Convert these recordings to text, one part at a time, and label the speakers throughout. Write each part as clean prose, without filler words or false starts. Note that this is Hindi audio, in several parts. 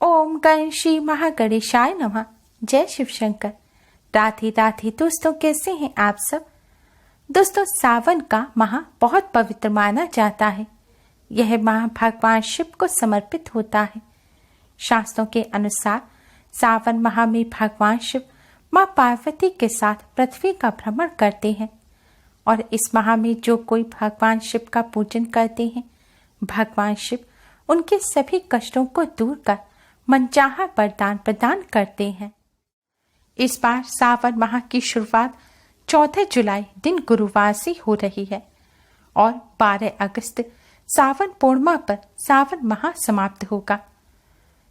Speaker 1: ओम गण श्री महागणेशाय नमः। जय शिव शंकर। राधे राधे दोस्तों, कैसे हैं आप सब। दोस्तों, सावन का माह बहुत पवित्र माना जाता है। यह माह भगवान शिव को समर्पित होता है। शास्त्रों के अनुसार सावन माह में भगवान शिव मां पार्वती के साथ पृथ्वी का भ्रमण करते हैं और इस माह में जो कोई भगवान शिव का पूजन करते हैं, भगवान शिव उनके सभी कष्टों को दूर कर मनचाहा वरदान प्रदान करते हैं। इस बार सावन माह की शुरुआत 14 जुलाई दिन गुरुवार से हो रही है और 12 अगस्त सावन पूर्णिमा पर सावन माह समाप्त होगा।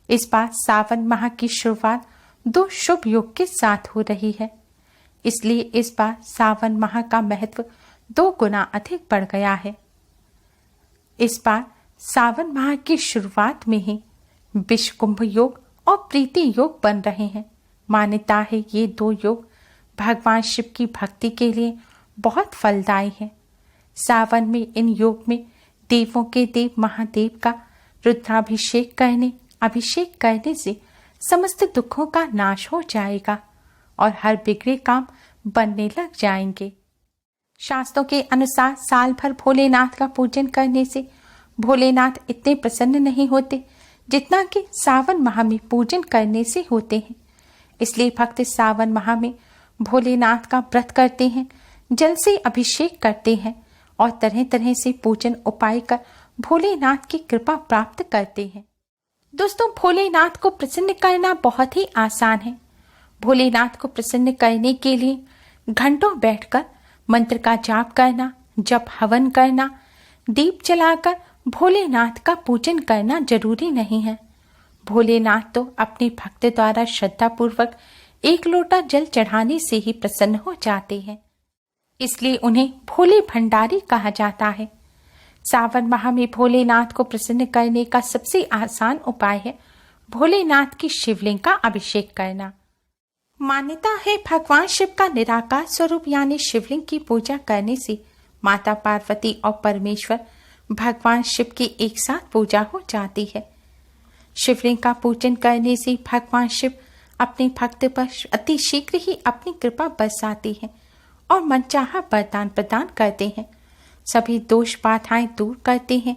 Speaker 1: इस बार सावन माह की शुरुआत 2 शुभ योग के साथ हो रही है, इसलिए इस बार सावन माह का महत्व 2 गुना अधिक बढ़ गया है। इस बार सावन माह की शुरुआत में ही विश्व कुंभ योग और प्रीति योग बन रहे हैं। मान्यता है ये 2 योग भगवान शिव की भक्ति के लिए बहुत फलदायी है। सावन में इन योग में देवों के देव महादेव का रुद्राभिषेक करने से समस्त दुखों का नाश हो जाएगा और हर बिगड़े काम बनने लग जाएंगे। शास्त्रों के अनुसार साल भर भोलेनाथ का पूजन करने से भोलेनाथ इतने प्रसन्न नहीं होते जितना कि सावन माह में पूजन करने से होते हैं। इसलिए भक्त सावन माह में भोलेनाथ का व्रत करते हैं, जल से अभिषेक करते हैं और तरह तरह से पूजन उपाय कर भोलेनाथ की कृपा प्राप्त करते हैं। दोस्तों, भोलेनाथ को प्रसन्न करना बहुत ही आसान है। भोलेनाथ को प्रसन्न करने के लिए घंटों बैठकर मंत्र का जाप करना, जप हवन करना, दीप जलाकर भोलेनाथ का पूजन करना जरूरी नहीं है। भोलेनाथ तो अपने भक्त द्वारा श्रद्धा पूर्वक 1 लोटा जल चढ़ाने से ही प्रसन्न हो जाते हैं, इसलिए उन्हें भोले भंडारी कहा जाता है। सावन माह में भोलेनाथ को प्रसन्न करने का सबसे आसान उपाय है भोलेनाथ की शिवलिंग का अभिषेक करना। मान्यता है भगवान शिव का निराकार स्वरूप यानी शिवलिंग की पूजा करने से माता पार्वती और परमेश्वर भगवान शिव की एक साथ पूजा हो जाती है। शिवलिंग का पूजन करने से भगवान शिव अपने भक्त पर अति शीघ्र ही अपनी कृपा बरसाती है और मनचाहा वरदान प्रदान करते हैं, सभी दोष बाधाएं दूर करते हैं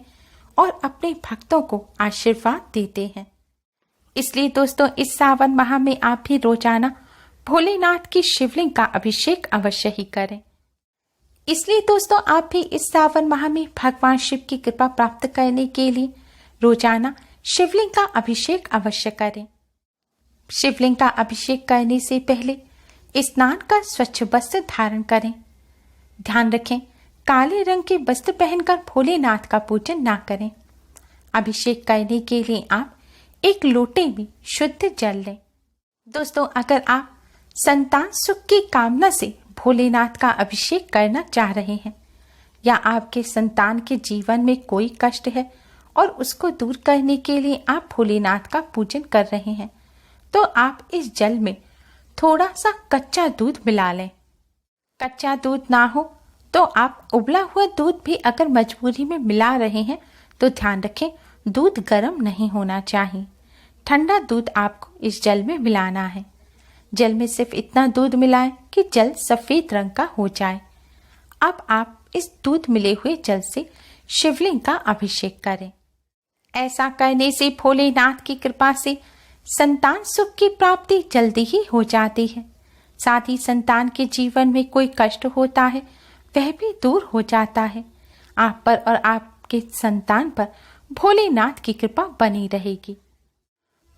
Speaker 1: और अपने भक्तों को आशीर्वाद देते हैं। इसलिए दोस्तों, इस सावन माह में आप भी रोजाना भोलेनाथ की शिवलिंग का अभिषेक अवश्य ही करें। इसलिए दोस्तों, आप भी इस सावन माह में भगवान शिव की कृपा प्राप्त करने के लिए रोजाना शिवलिंग का अभिषेक अवश्य करें। शिवलिंग का अभिषेक करने से पहले स्नान कर स्वच्छ वस्त्र धारण करें। ध्यान रखें, काले रंग के वस्त्र पहनकर भोलेनाथ का पूजन ना करें। अभिषेक करने के लिए आप 1 लोटे में शुद्ध जल लें। दोस्तों, अगर आप संतान सुख की कामना से भोलेनाथ का अभिषेक करना चाह रहे हैं या आपके संतान के जीवन में कोई कष्ट है और उसको दूर करने के लिए आप भोलेनाथ का पूजन कर रहे हैं, तो आप इस जल में थोड़ा सा कच्चा दूध मिला लें। कच्चा दूध ना हो तो आप उबला हुआ दूध भी अगर मजबूरी में मिला रहे हैं तो ध्यान रखें, दूध गर्म नहीं होना चाहिए। ठंडा दूध आपको इस जल में मिलाना है। जल में सिर्फ इतना दूध मिलाएं कि जल सफेद रंग का हो जाए। अब आप इस दूध मिले हुए जल से शिवलिंग का अभिषेक करें। ऐसा करने से भोलेनाथ की कृपा से संतान सुख की प्राप्ति जल्दी ही हो जाती है। साथ ही संतान के जीवन में कोई कष्ट होता है वह भी दूर हो जाता है। आप पर और आपके संतान पर भोलेनाथ की कृपा बनी रहेगी।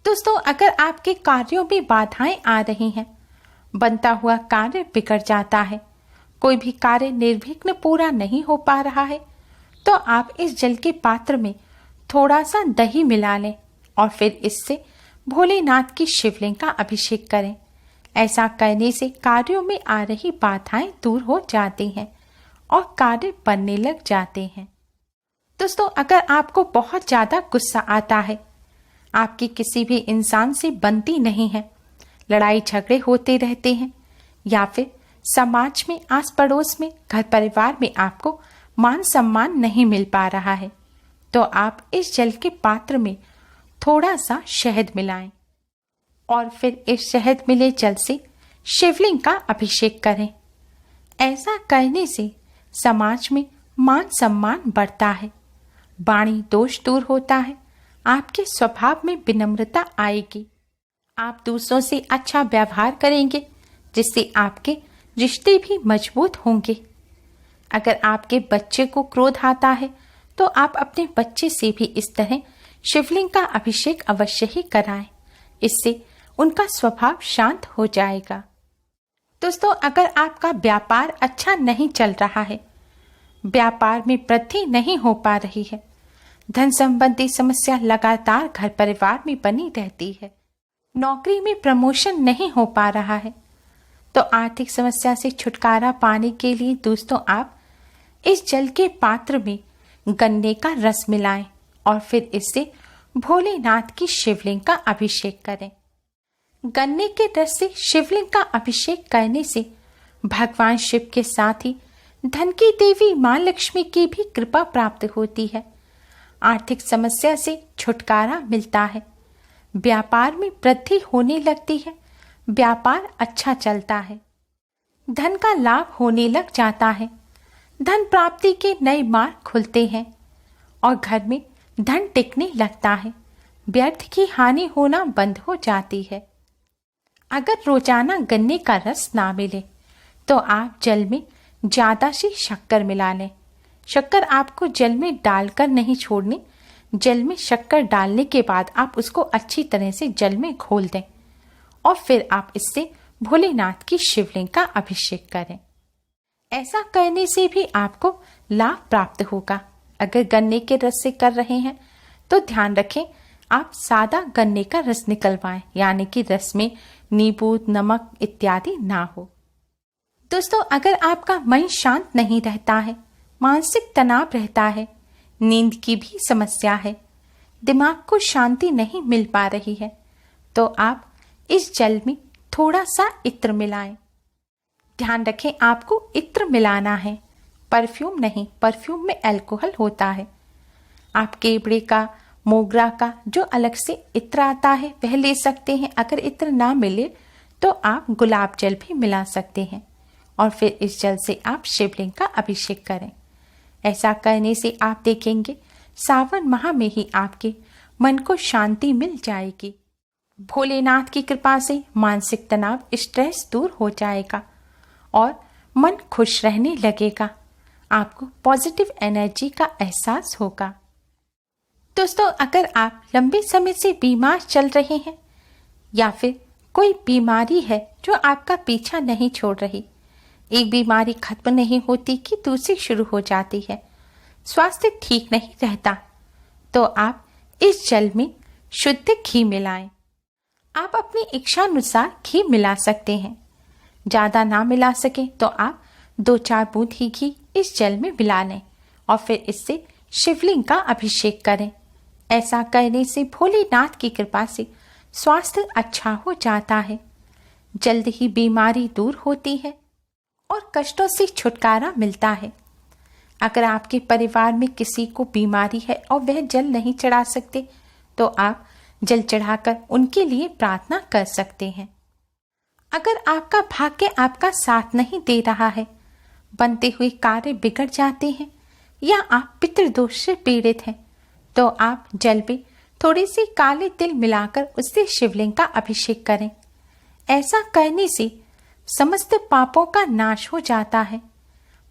Speaker 1: दोस्तों, अगर आपके कार्यों में बाधाएं आ रही हैं, बनता हुआ कार्य बिगड़ जाता है, कोई भी कार्य निर्विघ्न पूरा नहीं हो पा रहा है, तो आप इस जल के पात्र में थोड़ा सा दही मिला लें और फिर इससे भोलेनाथ की शिवलिंग का अभिषेक करें। ऐसा करने से कार्यों में आ रही बाधाएं दूर हो जाती हैं और कार्य बनने लग जाते हैं। दोस्तों, अगर आपको बहुत ज्यादा गुस्सा आता है, आपकी किसी भी इंसान से बनती नहीं है, लड़ाई झगड़े होते रहते हैं या फिर समाज में, आस पड़ोस में, घर परिवार में आपको मान सम्मान नहीं मिल पा रहा है, तो आप इस जल के पात्र में थोड़ा सा शहद मिलाएं और फिर इस शहद मिले जल से शिवलिंग का अभिषेक करें। ऐसा करने से समाज में मान सम्मान बढ़ता है, वाणी दोष दूर होता है, आपके स्वभाव में विनम्रता आएगी, आप दूसरों से अच्छा व्यवहार करेंगे जिससे आपके रिश्ते भी मजबूत होंगे। अगर आपके बच्चे को क्रोध आता है तो आप अपने बच्चे से भी इस तरह शिवलिंग का अभिषेक अवश्य ही कराएं, इससे उनका स्वभाव शांत हो जाएगा। दोस्तों, अगर आपका व्यापार अच्छा नहीं चल रहा है, व्यापार में वृद्धि नहीं हो पा रही है, धन संबंधी समस्या लगातार घर परिवार में बनी रहती है, नौकरी में प्रमोशन नहीं हो पा रहा है, तो आर्थिक समस्या से छुटकारा पाने के लिए दोस्तों आप इस जल के पात्र में गन्ने का रस मिलाएं और फिर इससे भोलेनाथ की शिवलिंग का अभिषेक करें। गन्ने के रस से शिवलिंग का अभिषेक करने से भगवान शिव के साथ ही धन की देवी मां लक्ष्मी की भी कृपा प्राप्त होती है, आर्थिक समस्या से छुटकारा मिलता है, व्यापार में वृद्धि होने लगती है, व्यापार अच्छा चलता है, धन का लाभ होने लग जाता है, धन प्राप्ति के नए मार्ग खुलते हैं और घर में धन टिकने लगता है, व्यर्थ की हानि होना बंद हो जाती है। अगर रोजाना गन्ने का रस ना मिले तो आप जल में ज्यादा सी शक्कर मिला लें। शक्कर आपको जल में डालकर नहीं छोड़नी, जल में शक्कर डालने के बाद आप उसको अच्छी तरह से जल में घोल दें और फिर आप इससे भोलेनाथ की शिवलिंग का अभिषेक करें। ऐसा करने से भी आपको लाभ प्राप्त होगा। अगर गन्ने के रस से कर रहे हैं तो ध्यान रखें आप सादा गन्ने का रस निकलवाएं, यानी कि रस में नींबू, नमक इत्यादि ना हो। दोस्तों, अगर आपका मन शांत नहीं रहता है, मानसिक तनाव रहता है, नींद की भी समस्या है, दिमाग को शांति नहीं मिल पा रही है, तो आप इस जल में थोड़ा सा इत्र मिलाएं। ध्यान रखें आपको इत्र मिलाना है, परफ्यूम नहीं, परफ्यूम में अल्कोहल होता है। आप केवड़े का, मोगरा का जो अलग से इत्र आता है वह ले सकते हैं। अगर इत्र ना मिले तो आप गुलाब जल भी मिला सकते हैं और फिर इस जल से आप शिवलिंग का अभिषेक करें। ऐसा करने से आप देखेंगे सावन माह में ही आपके मन को शांति मिल जाएगी। भोलेनाथ की कृपा से मानसिक तनाव, स्ट्रेस दूर हो जाएगा और मन खुश रहने लगेगा, आपको पॉजिटिव एनर्जी का एहसास होगा। दोस्तों, अगर आप लंबे समय से बीमार चल रहे हैं या फिर कोई बीमारी है जो आपका पीछा नहीं छोड़ रही, एक बीमारी खत्म नहीं होती कि दूसरी शुरू हो जाती है, स्वास्थ्य ठीक नहीं रहता, तो आप इस जल में शुद्ध घी मिलाएं। आप अपनी इच्छा अनुसार घी मिला सकते हैं, ज्यादा ना मिला सके तो आप 2-4 बूंद ही घी इस जल में मिला लें और फिर इससे शिवलिंग का अभिषेक करें। ऐसा करने से भोलेनाथ की कृपा से स्वास्थ्य अच्छा हो जाता है, जल्द ही बीमारी दूर होती है और कष्टों से छुटकारा मिलता है। अगर आपके परिवार में किसी को बीमारी है और वह जल नहीं चढ़ा सकते तो आप जल चढ़ाकर उनके लिए प्रार्थना कर सकते हैं। अगर आपका भाग्य आपका साथ नहीं दे रहा है, बनते हुए कार्य बिगड़ जाते हैं या आप पितृदोष से पीड़ित हैं, तो आप जल में थोड़ी सी काले तिल मिलाकर उससे शिवलिंग का अभिषेक करें। ऐसा करने से समस्त पापों का नाश हो जाता है,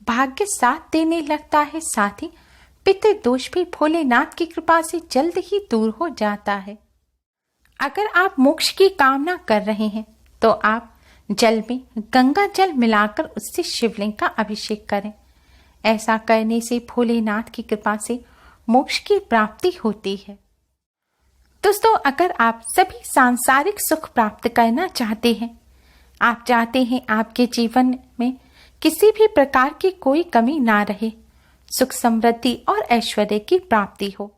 Speaker 1: भाग्य साथ देने लगता है, साथ ही पितृदोष भी भोलेनाथ की कृपा से जल्द ही दूर हो जाता है। अगर आप मोक्ष की कामना कर रहे हैं तो आप जल में गंगा जल मिलाकर उससे शिवलिंग का अभिषेक करें। ऐसा करने से भोलेनाथ की कृपा से मोक्ष की प्राप्ति होती है। दोस्तों, अगर आप सभी सांसारिक सुख प्राप्त करना चाहते हैं, आप चाहते हैं आपके जीवन में किसी भी प्रकार की कोई कमी ना रहे, सुख समृद्धि और ऐश्वर्य की प्राप्ति हो,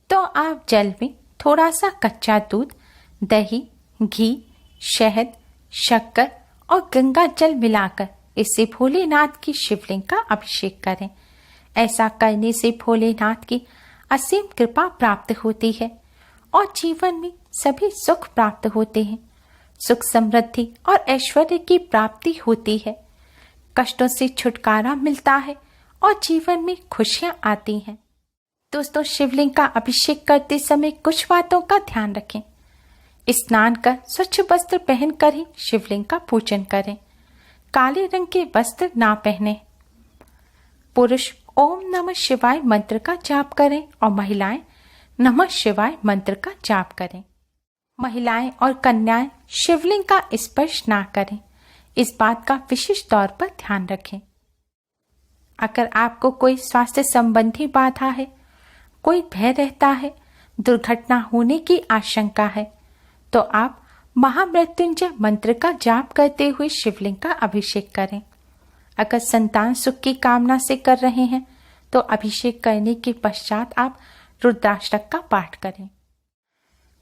Speaker 1: तो आप जल में थोड़ा सा कच्चा दूध, दही, घी, शहद, शक्कर और गंगा जल मिलाकर इससे भोलेनाथ की शिवलिंग का अभिषेक करें। ऐसा करने से भोलेनाथ की असीम कृपा प्राप्त होती है और जीवन में सभी सुख प्राप्त होते हैं। सुख, समृद्धि और ऐश्वर्य की प्राप्ति होती है। कष्टों से छुटकारा मिलता है और जीवन में खुशियां आती हैं। दोस्तों, शिवलिंग का अभिषेक करते समय कुछ बातों का ध्यान रखें। स्नान कर स्वच्छ वस्त्र पहनकर ही शिवलिंग का पूजन करें। काले रंग के वस्त्र ना पहने। पुरुष ओम नमः शिवाय मंत्र का जाप करें और महिलाएं नमः शिवाय मंत्र का जाप करें। महिलाएं और कन्याएं शिवलिंग का स्पर्श ना करें। इस बात का विशेष तौर पर ध्यान रखें। अगर आपको कोई स्वास्थ्य संबंधी बाधा है, कोई भय रहता है, दुर्घटना होने की आशंका है, तो आप महामृत्युंजय मंत्र का जाप करते हुए शिवलिंग का अभिषेक करें। अगर संतान सुख की कामना से कर रहे हैं तो अभिषेक करने के पश्चात आप रुद्राष्टक का पाठ करें।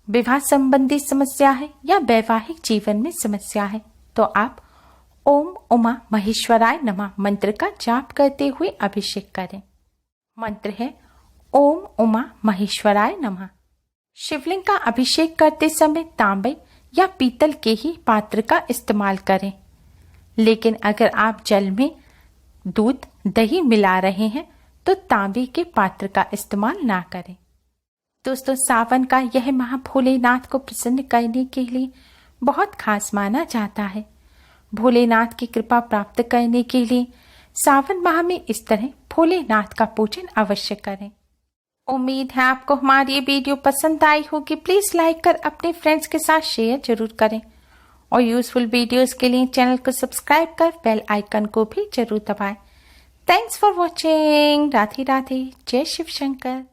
Speaker 1: विवाह संबंधी समस्या है या वैवाहिक जीवन में समस्या है तो आप ओम उमा महेश्वराय नमः मंत्र का जाप करते हुए अभिषेक करें। मंत्र है ओम उमा महेश्वराय नमः। शिवलिंग का अभिषेक करते समय तांबे या पीतल के ही पात्र का इस्तेमाल करें, लेकिन अगर आप जल में दूध, दही मिला रहे हैं तो तांबे के पात्र का इस्तेमाल ना करें। दोस्तों, सावन का यह माह भोलेनाथ को प्रसन्न करने के लिए बहुत खास माना जाता है। भोलेनाथ की कृपा प्राप्त करने के लिए सावन माह में इस तरह भोलेनाथ का पूजन अवश्य करें। उम्मीद है आपको हमारी ये वीडियो पसंद आई होगी। प्लीज लाइक कर अपने फ्रेंड्स के साथ शेयर जरूर करें और यूजफुल वीडियोस के लिए चैनल को सब्सक्राइब कर बेल आइकन को भी जरूर दबाएं। Thanks for watching. Radhe Radhe. जय शिव शंकर।